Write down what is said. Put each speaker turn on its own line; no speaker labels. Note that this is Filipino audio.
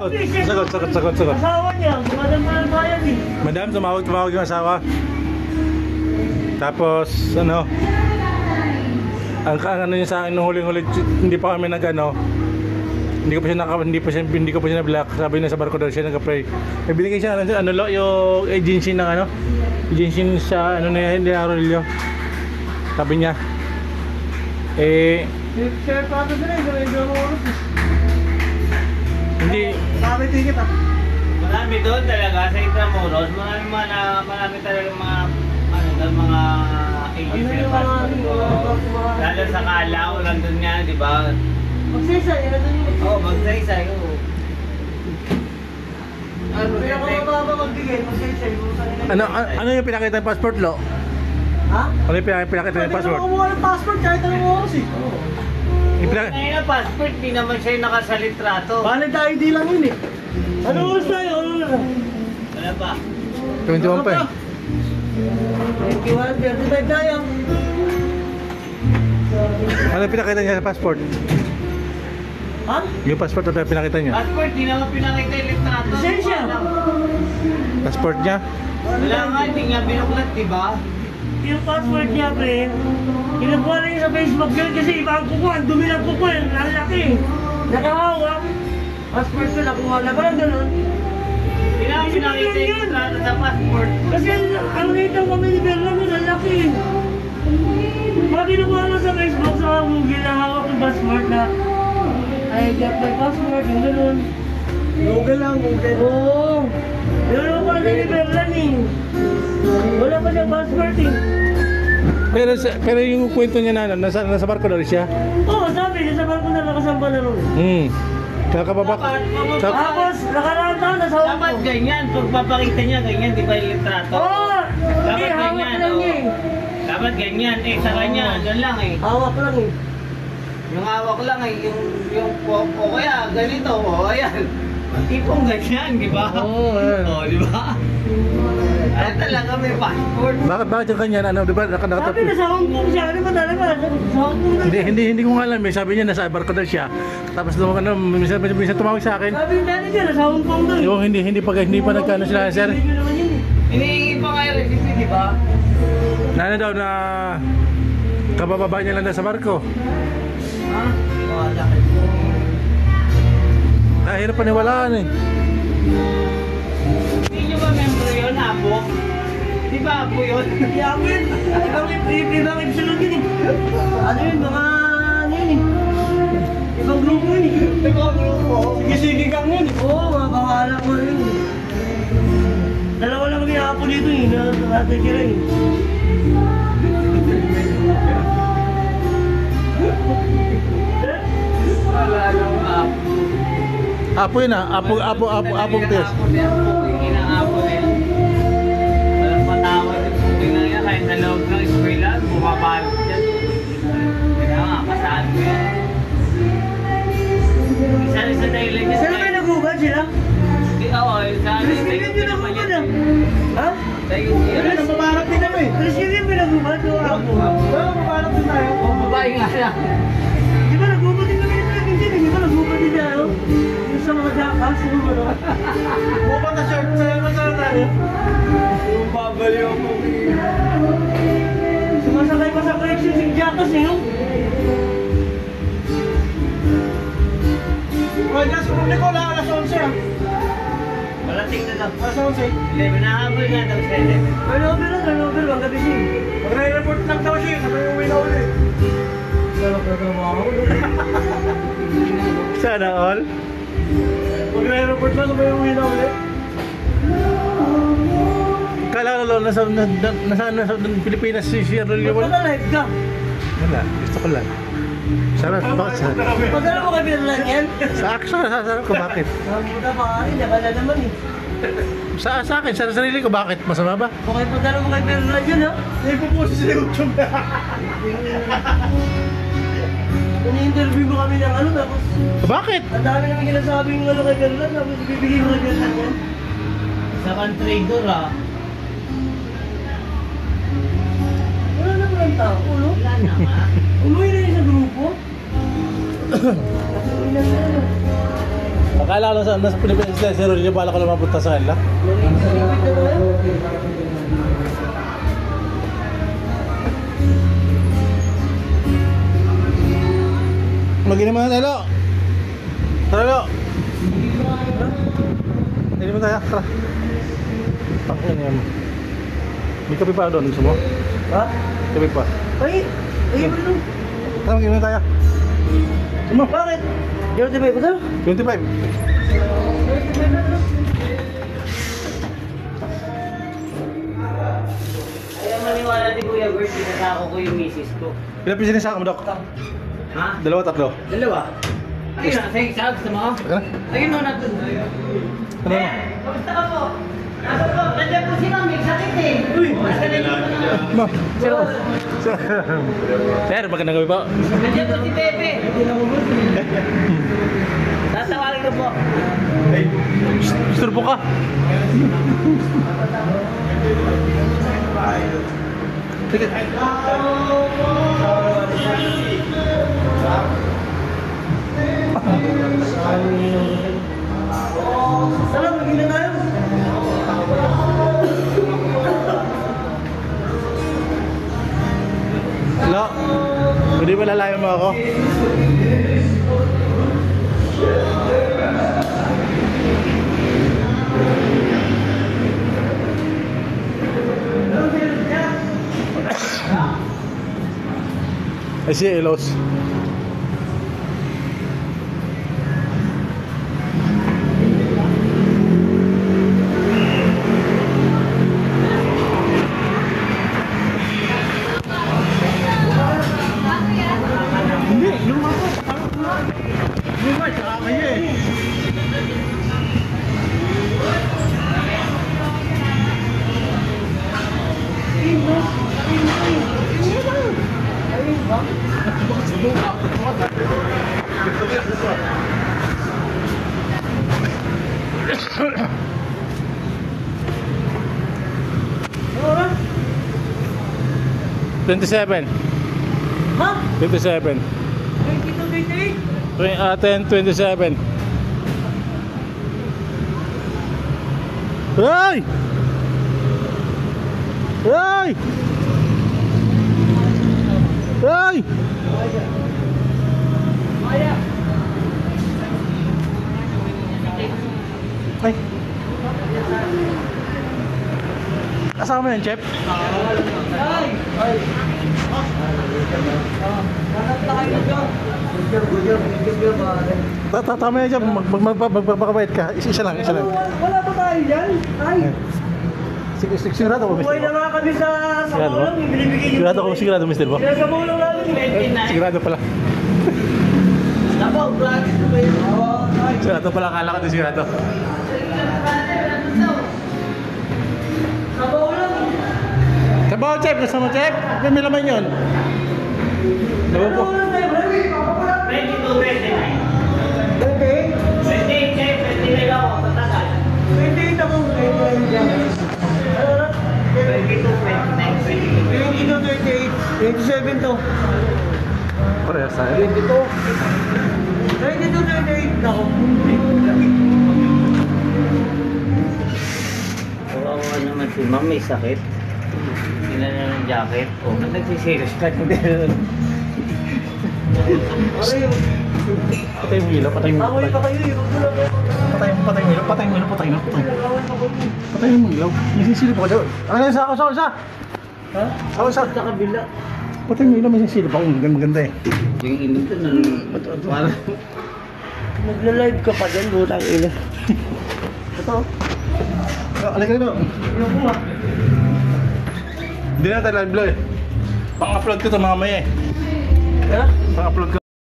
Sagot.
Asawa niya, madam na lang bayan eh.
Madam, tumawag yung asawa. Tapos, ano, ang ano niya sa akin nung huling-huli, hindi pa kami nag-ano, hindi ko pa siya na-block. Sabi niya sa barko daw siya nag-pray. May binigay siya yung agency ng ano, agency sa ano na hindi Arroyo. Sabi niya,
Share pa ito sila, medyo oras eh.
hindi.
Marami ticket ah.
Marami doon talaga sa Intramuros. Marami talaga mga agency na passport. Lalo sa Calao, nandun nga, di ba?
Magsaysay, nandun yung
Oo, magsaysay.
Kaya kung mababa magbigay, magsaysay.
Ano yung pinakita ng passport lo?
Ha?
Ano yung pinakita ng passport?
Hindi ko kumuha ng passport kahit anong oras eh.
Ngayon na passport, di naman siya yung nakasalitrato.
Valid ID lang yun eh. Anong oras tayo? Ano na?
Wala pa.
21 pa eh.
21, 35 tayo.
Ano yung pinakita niya sa passport?
Ha?
Yung passport na pinakita niya?
Passport, di naman pinakita yung litrato.
Lisensya.
Passport niya?
Wala nga, hindi nga binuklat, di ba?
Yung password niya, pre, kinukuha lang yun sa Facebook yun kasi iba ang kukuha, ang dumi ng kukuha, ang laki. Nakahawak. Password ko, nakuha na, parang ganun.
Hindi naman pinakita yung litrato sa passport.
Kasi ang rate ng kami ni Berlan yun, ang laki. Mga kinukuha lang sa Facebook, sa Google, na hawak yung password na I got my password, yung ganun. Google lang, Google. Oo. Pero ano pa ni Berlan eh. Wala pa siyang passport eh.
Pero yung kwento niya na nasa barko daw siya?
Oo, sabi, nasa barko na nakasamba na ron.
Kakababa.
Tapos, nakaraan taon, nasa Hong
Dapat
Kong.
ganyan, pag papakita niya, ganyan, di ba yung litrato?
Oo! Hindi,
Dapat
hawak
ganyan,
lang
oo.
niya eh.
Dapat ganyan, sa kanya, dyan lang eh.
Hawak lang eh.
Yung hawak lang eh, o kaya ganito, o ayan. Tipong ganyan, di ba?
Oo,
Oo, di ba? Ay talaga may passport.
Bakit yung kanya, ano, di ba?
Sabi na sa Hong Kong siya, ano ba talaga? Sa Hong Kong na siya.
Hindi ko nga alam eh. Sabi niya nasa barko daw siya. Tapos nung ano, minsan tumawag sa akin.
Sabi yung manager, nasa Hong Kong daw eh.
Yung hindi pa nagkano sila, sir.
Hindi naman yun eh.
Hinihingi pa nga yung recipe, di ba?
Na daw na kabababa niya lang daw sa barko.
Ha? Wala.
Hirap paniwalaan eh.
Hindi nyo ba member yun, Apo? Di ba Apo yun?
Hindi ako yun. Ibang episode yun eh. Ano yun, mga ano yun eh. Ibang grupo yun eh.
Ibang grupo?
Sige kang yun eh. Oo, mga bahala ko yun eh. Dalawa lang kami Apo dito eh, natin kira eh.
Wala nang Apo.
Apo yun ah. Apong test.
Apo niya, Apo niya. Walang patawad yung puti na yan, kahit sa loob ng eskwela, bumabalot yan. Kaya nga, kasaan mo yan. Isa dahilan niya.
Saan kayo nagugad sila?
Oo, sa akin.
Christian yun nagugad ah. Ha?
Sa'yo,
Ano, napaparap din kami. Christian yun pinagugad o Apo? Oo, napaparap din tayo.
babae nga lang.
Di ba nagugad din kami nito yung din? Di ba nagugad din tayo? Yung sa mga jackass, yung ano? Bukang na short sa'yo na sa tayo.
Yung babaliw ako.
Sumasakay pa sa correction si jackass eh, no? Well, nasa publiko lang alas 11 ah.
Malating na daw.
Alas 11.
11, nahabol nga daw sa 11.
Turnover, ang gabi siya. Magre-report lang daw siya, sabay uwi na ulit. Sarap na trabaho.
Sana all.
Magre-report lang, sabay uwi na ulit.
Kala ko nasa Pilipinas si Arroyo.
Ba't na-live ka?
Wala, gusto ko lang. Sana, bakit sa?
Pagkala mo kay Berlan yan?
Sa action, sasabi ko bakit?
Namuda pa ka rin, ka na naman eh.
Sa akin, sa sarili ko, bakit? Masama ba?
Okay, pagkala mo kay Berlan yun ha? Hindi po po sa YouTube. Ini-interview mo kami ng ano, tapos
Bakit?
ang dami namin ginasabi yung ano kay Berlan, tapos ibibigay mo kay Berlan yan.
Sa country-door ah.
Wala naman ang tao, no?
Wala na nga.
Umuwi na yun sa grupo. Umuwi na sa ano.
Akala ko lang nasa Pilipinas na si Rolly, bala ko lang mapunta sa kanila. Mag-inom na talo. Talo. Inom tayo, tara. Pakinggan niya mo. May kape pa doon, gusto mo?
Ha?
Kape pa.
Ay, ay, ano?
Tara, mag-inom tayo. Gusto mo?
Bakit? Yung tibay ko daw?
25.
Ayaw maniwala ni Kuya Bert, pinasako ko yung misis ko.
Ilan pisin sa mo, Dok?
Ha?
2, 3.
Dalawa? Ayun na, sa isa, gusto mo?
Teka na.
Ayun na, natin.
Ano mo?
Kamusta ka po? Nasa po, nandiyan po si Ma'am, may sakit eh. Uy,
Ma. Sir, magandang gabi po.
nandiyan po si Pepe. Tatawagin ko po.
Gusto po ka? Sige.
Tara, magiging na tayo.
Hello? Pwede ba lalayan mo ako? I see Elos. Hindi, luma ko. Luma, tsaka kayo eh.
Ano?
27.
Ha?
27.
22, 28?
10, 27. Hey! Hey! Hey!
Maya.
Ay! Kasama mo yan, Chef?
Ay! Ay! Hanap na kayo dyan. Good job.
Tama yan, Chef. Magpapakabait ka. Isa lang, isa lang.
Wala ba tayo dyan? Ay!
Sigurado ko,
Buhay
Mr.
na nga kami sa
Sigurado
Maulang. Binibigay niyo.
Sigurado, Mr. Bo.
Sa Maulang namin.
Sigurado pala.
Nabaw, gratis na ba yun? Ay!
Sigurado pala, akala ko din sigurado.
Sa Maulang.
Sabaw, Chef. Kasama, Chef. May laman yun. Sabaw po.
Maulang tayo, bro.
22, 29.
28?
28, 29 ako, tatagal.
28 ako. 28 dyan. Ano na?
22, 29,
22, 28. 27 to.
Parehas tayo.
22, 28 ako.
Kawawa naman si Ma'am, may sakit. Sila na ng jacket. O, ba't nagsiserious ka?
Patay mo ilaw, patay mo ilaw.
Away pa kayo eh. Huwag mo lang kayo.
Patay mo ilaw, patay mo ilaw, patay mo.
Away pa kayo.
Patay mo ilaw. May sisilip ako dyan. Ano sa ako, sa?
Ha?
Ako, sa?
Sa kabila.
Patay mo ilaw, may sisilip ako. Maganda eh.
Yung init ko na parang...
Nagla-live ka pa dyan, butang ina.
Ito. Alay ka dito.
Ano ko ah?
Hindi na tayo live blow eh. Pang-upload ko ito mamaya eh.
Ha?
Pang-upload ko.